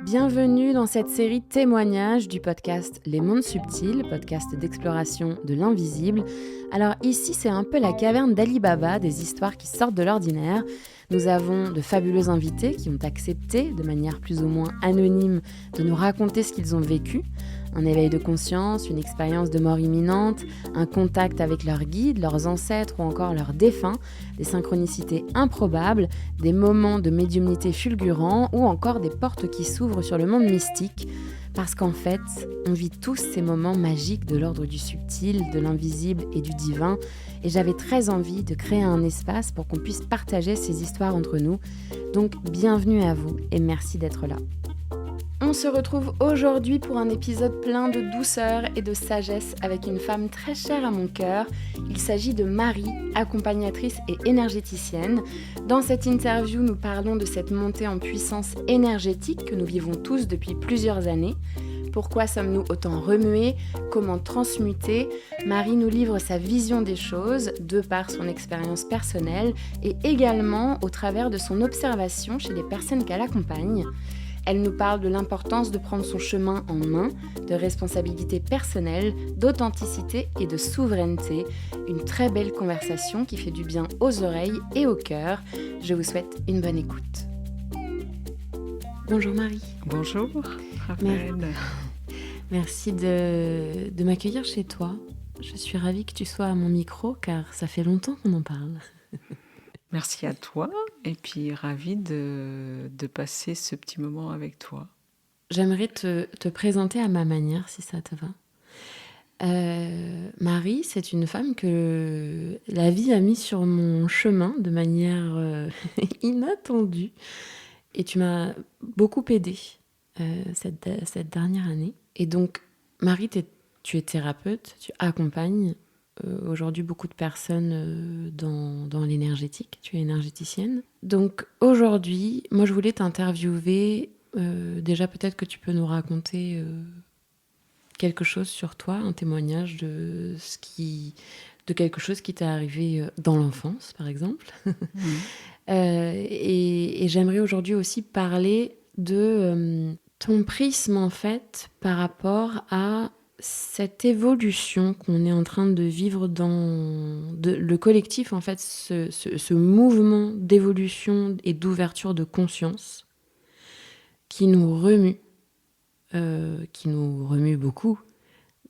Bienvenue dans cette série témoignages du podcast Les Mondes Subtils, podcast d'exploration de l'invisible. Alors ici, c'est un peu la caverne d'Ali Baba, des histoires qui sortent de l'ordinaire. Nous avons de fabuleux invités qui ont accepté, de manière plus ou moins anonyme, de nous raconter ce qu'ils ont vécu. Un éveil de conscience, une expérience de mort imminente, un contact avec leurs guides, leurs ancêtres ou encore leurs défunts, des synchronicités improbables, des moments de médiumnité fulgurants ou encore des portes qui s'ouvrent sur le monde mystique. Parce qu'en fait, on vit tous ces moments magiques de l'ordre du subtil, de l'invisible et du divin. Et j'avais très envie de créer un espace pour qu'on puisse partager ces histoires entre nous. Donc bienvenue à vous et merci d'être là. On se retrouve aujourd'hui pour un épisode plein de douceur et de sagesse avec une femme très chère à mon cœur. Il s'agit de Marie, accompagnatrice et énergéticienne. Dans cette interview, nous parlons de cette montée en puissance énergétique que nous vivons tous depuis plusieurs années. Pourquoi sommes-nous autant remués ? Comment transmuter ? Marie nous livre sa vision des choses de par son expérience personnelle et également au travers de son observation chez les personnes qu'elle accompagne. Elle nous parle de l'importance de prendre son chemin en main, de responsabilité personnelle, d'authenticité et de souveraineté. Une très belle conversation qui fait du bien aux oreilles et au cœur. Je vous souhaite une bonne écoute. Bonjour Marie. Bonjour Raphaël. Merci de m'accueillir chez toi. Je suis ravie que tu sois à mon micro car ça fait longtemps qu'on en parle. Merci à toi et puis ravie de passer ce petit moment avec toi. J'aimerais te présenter à ma manière si ça te va. Marie, c'est une femme que la vie a mis sur mon chemin de manière inattendue et tu m'as beaucoup aidée cette dernière année. Et donc, Marie, tu es thérapeute, tu accompagnes aujourd'hui beaucoup de personnes dans l'énergétique, tu es énergéticienne. Donc aujourd'hui, moi je voulais t'interviewer, déjà peut-être que tu peux nous raconter quelque chose sur toi, un témoignage de quelque chose qui t'est arrivé dans l'enfance par exemple. Et j'aimerais aujourd'hui aussi parler de ton prisme en fait par rapport à cette évolution qu'on est en train de vivre le collectif, en fait, ce mouvement d'évolution et d'ouverture de conscience qui nous remue beaucoup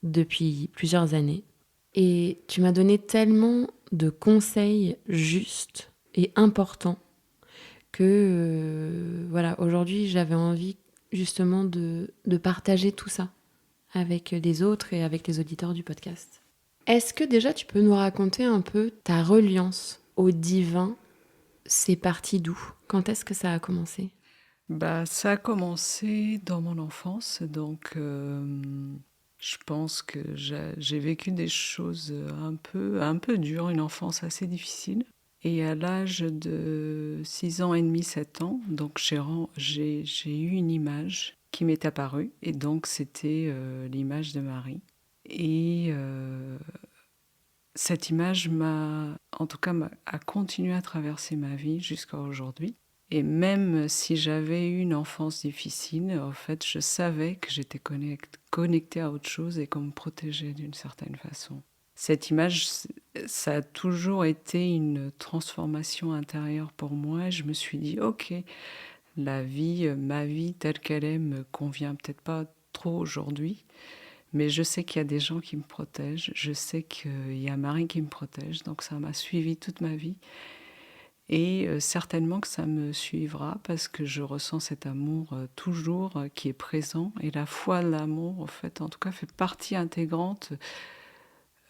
depuis plusieurs années. Et tu m'as donné tellement de conseils justes et importants que voilà, aujourd'hui j'avais envie justement de partager tout ça avec les autres et avec les auditeurs du podcast. Est-ce que déjà tu peux nous raconter un peu ta reliance au divin ? C'est parti d'où ? Quand est-ce que ça a commencé ? Ça a commencé dans mon enfance, donc je pense que j'ai vécu des choses un peu dures, une enfance assez difficile. Et à l'âge de 6 ans et demi, 7 ans, donc j'ai eu une image qui m'est apparue, et donc c'était l'image de Marie. Et cette image a continué à traverser ma vie jusqu'à aujourd'hui. Et même si j'avais eu une enfance difficile, en fait, je savais que j'étais connectée à autre chose et qu'on me protégeait d'une certaine façon. Cette image, ça a toujours été une transformation intérieure pour moi. Je me suis dit, ok, ma vie telle qu'elle est me convient peut-être pas trop aujourd'hui, mais je sais qu'il y a des gens qui me protègent. Je sais qu'il y a Marie qui me protège, donc ça m'a suivi toute ma vie. Et certainement que ça me suivra parce que je ressens cet amour toujours qui est présent. Et la foi de l'amour, en fait, en tout cas, fait partie intégrante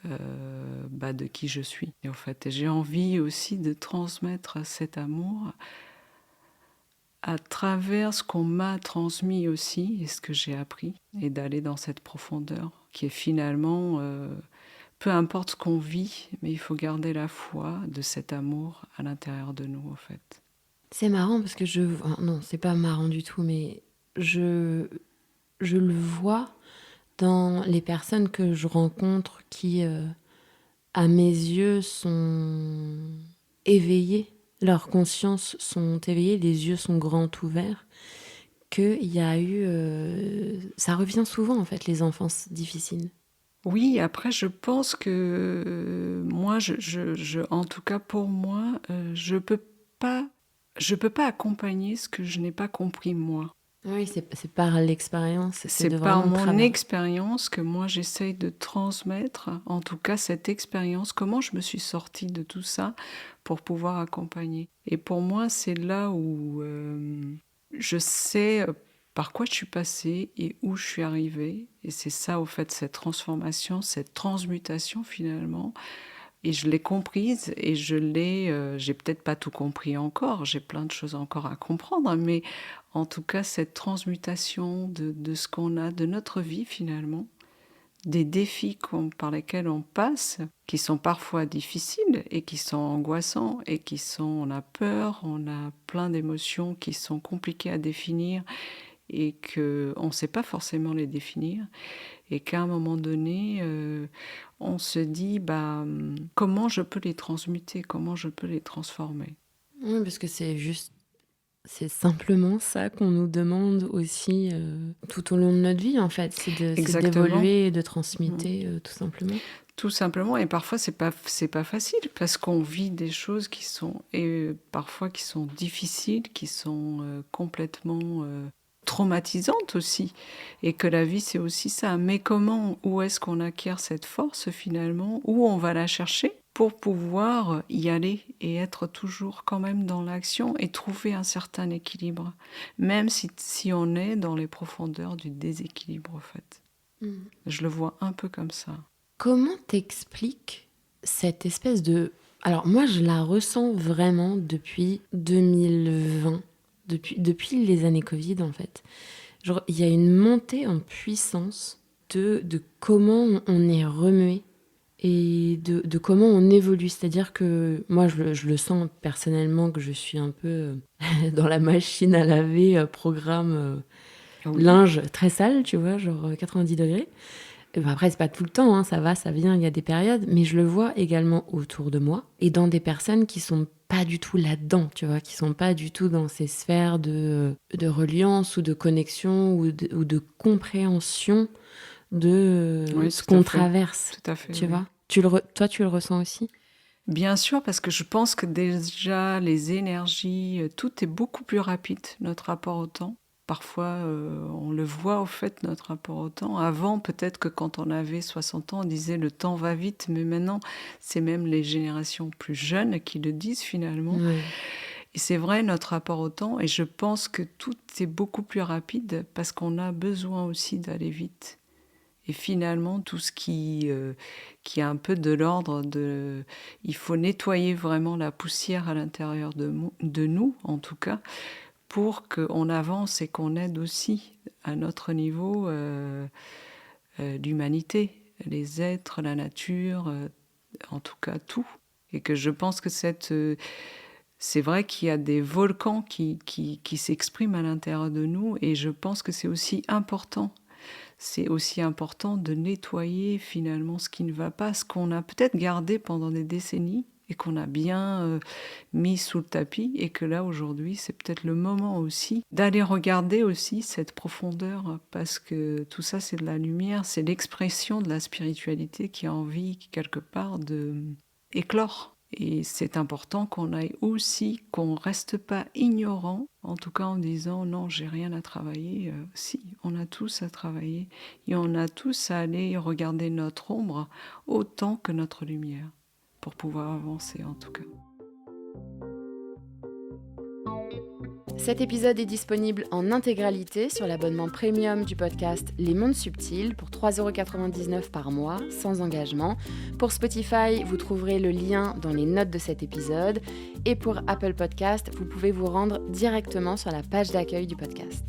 de qui je suis. Et en fait, j'ai envie aussi de transmettre cet amour à travers ce qu'on m'a transmis aussi et ce que j'ai appris, et d'aller dans cette profondeur qui est finalement... peu importe ce qu'on vit, mais il faut garder la foi de cet amour à l'intérieur de nous, en fait. C'est marrant parce que non, c'est pas marrant du tout, mais je le vois dans les personnes que je rencontre qui, à mes yeux, sont éveillés, leurs consciences sont éveillées, les yeux sont grands ouverts, qu'il y a eu... ça revient souvent, en fait, les enfances difficiles. Oui, après, je pense que moi, en tout cas pour moi, je peux pas accompagner ce que je n'ai pas compris moi. Oui, c'est par l'expérience, c'est de par vraiment mon travailler. expérience que moi j'essaye de transmettre, en tout cas cette expérience, comment je me suis sortie de tout ça pour pouvoir accompagner. Et pour moi, c'est là où je sais par quoi je suis passée et où je suis arrivée. Et c'est ça, au fait, cette transformation, cette transmutation finalement. Et je l'ai comprise et j'ai peut-être pas tout compris encore, j'ai plein de choses encore à comprendre, mais en tout cas, cette transmutation de ce qu'on a, de notre vie finalement, des défis par lesquels on passe, qui sont parfois difficiles et qui sont angoissants et on a peur, on a plein d'émotions qui sont compliquées à définir et qu'on ne sait pas forcément les définir. Et qu'à un moment donné, on se dit comment je peux les transmuter, comment je peux les transformer. Oui, parce que c'est simplement ça qu'on nous demande aussi tout au long de notre vie, en fait. C'est d'évoluer et de transmuter, tout simplement. Tout simplement, et parfois c'est pas facile parce qu'on vit des choses qui sont parfois qui sont difficiles, qui sont complètement traumatisante aussi, et que la vie c'est aussi ça. Mais où est-ce qu'on acquiert cette force finalement, où on va la chercher pour pouvoir y aller et être toujours quand même dans l'action et trouver un certain équilibre, même si on est dans les profondeurs du déséquilibre en fait. Je le vois un peu comme ça. Comment t'expliques cette espèce de... Alors moi je la ressens vraiment depuis 2020. Depuis les années Covid, en fait. Genre, il y a une montée en puissance de comment on est remué et de comment on évolue. C'est-à-dire que moi, je le sens personnellement que je suis un peu dans la machine à laver, programme linge très sale, tu vois, genre 90 degrés. Et ben après, c'est pas tout le temps, hein, ça va, ça vient, il y a des périodes, mais je le vois également autour de moi et dans des personnes qui sont pas du tout là-dedans, tu vois, qui sont pas du tout dans ces sphères de reliance ou de connexion ou de compréhension de ce qu'on traverse. Tout à fait, tu vois. Toi, tu le ressens aussi ? Bien sûr, parce que je pense que déjà, les énergies, tout est beaucoup plus rapide, notre rapport au temps. Parfois, on le voit au fait, notre rapport au temps. Avant, peut-être que quand on avait 60 ans, on disait le temps va vite, mais maintenant, c'est même les générations plus jeunes qui le disent finalement. Oui. Et c'est vrai, notre rapport au temps, et je pense que tout est beaucoup plus rapide parce qu'on a besoin aussi d'aller vite. Et finalement, tout ce qui est un peu de l'ordre de... Il faut nettoyer vraiment la poussière à l'intérieur de nous, en tout cas, pour qu'on avance et qu'on aide aussi à notre niveau l'humanité, les êtres, la nature, en tout cas tout. Et que je pense que c'est vrai qu'il y a des volcans qui s'expriment à l'intérieur de nous, et je pense que c'est aussi important. C'est aussi important de nettoyer finalement ce qui ne va pas, ce qu'on a peut-être gardé pendant des décennies et qu'on a bien mis sous le tapis, et que là aujourd'hui c'est peut-être le moment aussi d'aller regarder aussi cette profondeur, parce que tout ça c'est de la lumière, c'est l'expression de la spiritualité qui a envie quelque part de éclore. Et c'est important qu'on aille aussi, qu'on reste pas ignorant, en tout cas en disant non, j'ai rien à travailler. Si, on a tous à travailler et on a tous à aller regarder notre ombre autant que notre lumière pour pouvoir avancer en tout cas. Cet épisode est disponible en intégralité sur l'abonnement premium du podcast Les Mondes Subtils pour 3,99€ par mois, sans engagement. Pour Spotify, vous trouverez le lien dans les notes de cet épisode. Et pour Apple Podcast, vous pouvez vous rendre directement sur la page d'accueil du podcast.